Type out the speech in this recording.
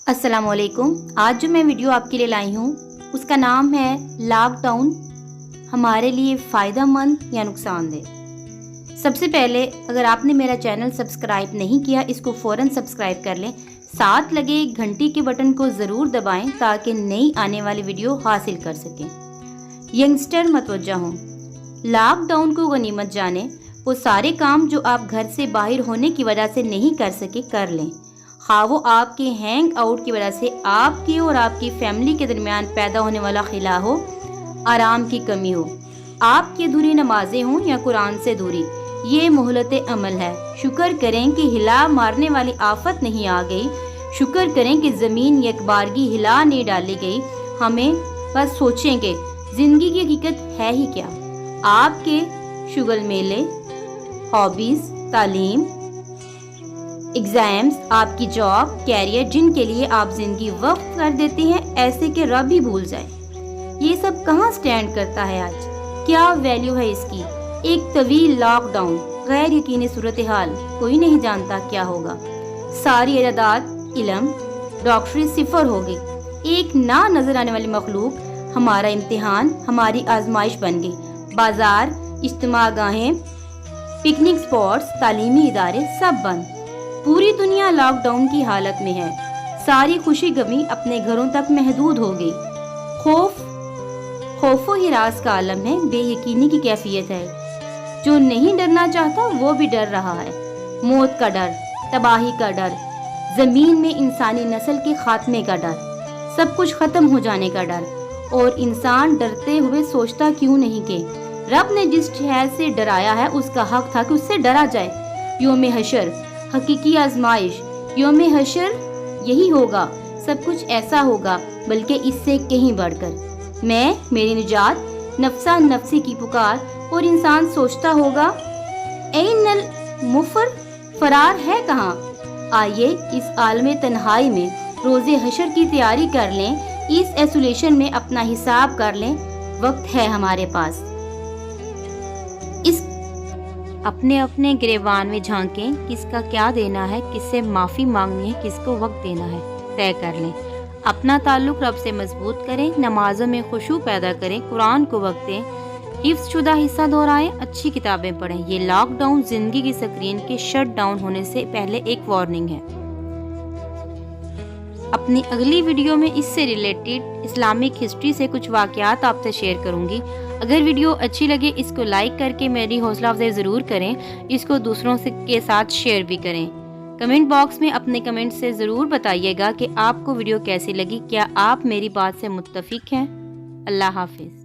अस्सलाम वालेकुम। आज जो मैं वीडियो आपके लिए लाई हूँ उसका नाम है लॉकडाउन हमारे लिए फ़ायदेमंद या नुकसानदेह। सबसे पहले अगर आपने मेरा चैनल सब्सक्राइब नहीं किया इसको फ़ौरन सब्सक्राइब कर लें, साथ लगे घंटी के बटन को ज़रूर दबाएं ताकि नई आने वाली वीडियो हासिल कर सकें। यंगस्टर मतवज्जा हों, लॉकडाउन को गनीमत जाने, वो सारे काम जो आप घर से बाहर होने की वजह से नहीं कर सके कर लें। हाँ वो आपके हैंग आउट की वजह से आपके और आपकी फैमिली के दरमियान पैदा होने वाला खिला हो, आराम की कमी हो, आपकी अधूरी नमाजें हों या कुरान से दूरी, ये मोहलत अमल है। शुक्र करें कि हिला मारने वाली आफत नहीं आ गई, शुक्र करें कि ज़मीन यकबारगी हिला नहीं डाली गई। हमें बस सोचेंगे ज़िंदगी की हकीकत है ही क्या। आपके शुगल मेले, हॉबीज़, तालीम, एग्ज़ाम्स, आपकी जॉब, कैरियर जिनके लिए आप ज़िंदगी वक्फ कर देते हैं, ऐसे के रब ही भूल जाए। ये सब कहाँ स्टैंड करता है आज, क्या वैल्यू है इसकी। एक तवील लॉकडाउन, गैर यकीनी सूरत हाल, कोई नहीं जानता क्या होगा। सारी इरादात, इल्म, डॉक्टरी सिफर हो गई। एक ना नजर आने वाली मखलूक हमारा इम्तिहान, हमारी आजमाइश बन गई। बाजार, इज्तिमा गाहें, पिकनिक स्पॉट्स, तालीमी इदारे सब बंद। पूरी दुनिया लॉकडाउन की हालत में है। सारी खुशी गमी अपने घरों तक महदूद हो गई। खौफो हिरास का आलम है, बेयकीनी की कैफियत है। जो नहीं डरना चाहता वो भी डर रहा है। मौत का डर, तबाही का डर, जमीन में इंसानी नस्ल के खात्मे का डर, सब कुछ खत्म हो जाने का डर। और इंसान डरते हुए सोचता क्यों नहीं कि रब ने जिस शहर से डराया है उसका हक था कि उससे डरा जाए। योम हशर, हकीकी आजमाइश, योम हशर यही होगा, सब कुछ ऐसा होगा, बल्कि इससे कहीं बढ़कर। मैं, मेरी निजात, नफ्सा नफ्सी की पुकार, और इंसान सोचता होगा ऐनल मुफर, फरार है कहाँ। आइए इस आलमे तन्हाई में रोज़े हशर की तैयारी कर लें, इस आइसोलेशन में अपना हिसाब कर लें। वक्त है हमारे पास, इस अपने अपने गिरेबान में झांकें, किसका क्या देना है, किससे माफ़ी मांगनी है, किसको वक्त देना है, तय कर लें। अपना ताल्लुक़ रब से मजबूत करें, नमाज़ों में खुशू पैदा करें, कुरान को वक्त दें, हिफ्ज़ शुदा हिस्सा दोहराएं, अच्छी किताबें पढ़ें। ये लॉकडाउन ज़िंदगी की स्क्रीन के शट डाउन होने से पहले एक वार्निंग है। अपनी अगली वीडियो में इससे रिलेटेड इस्लामिक हिस्ट्री से कुछ वाक़यात आपसे शेयर करूंगी। अगर वीडियो अच्छी लगे इसको लाइक करके मेरी हौसला अफजाई ज़रूर करें, इसको दूसरों से के साथ शेयर भी करें। कमेंट बॉक्स में अपने कमेंट से ज़रूर बताइएगा कि आपको वीडियो कैसी लगी, क्या आप मेरी बात से मुत्तफिक हैं। अल्लाह हाफिज़।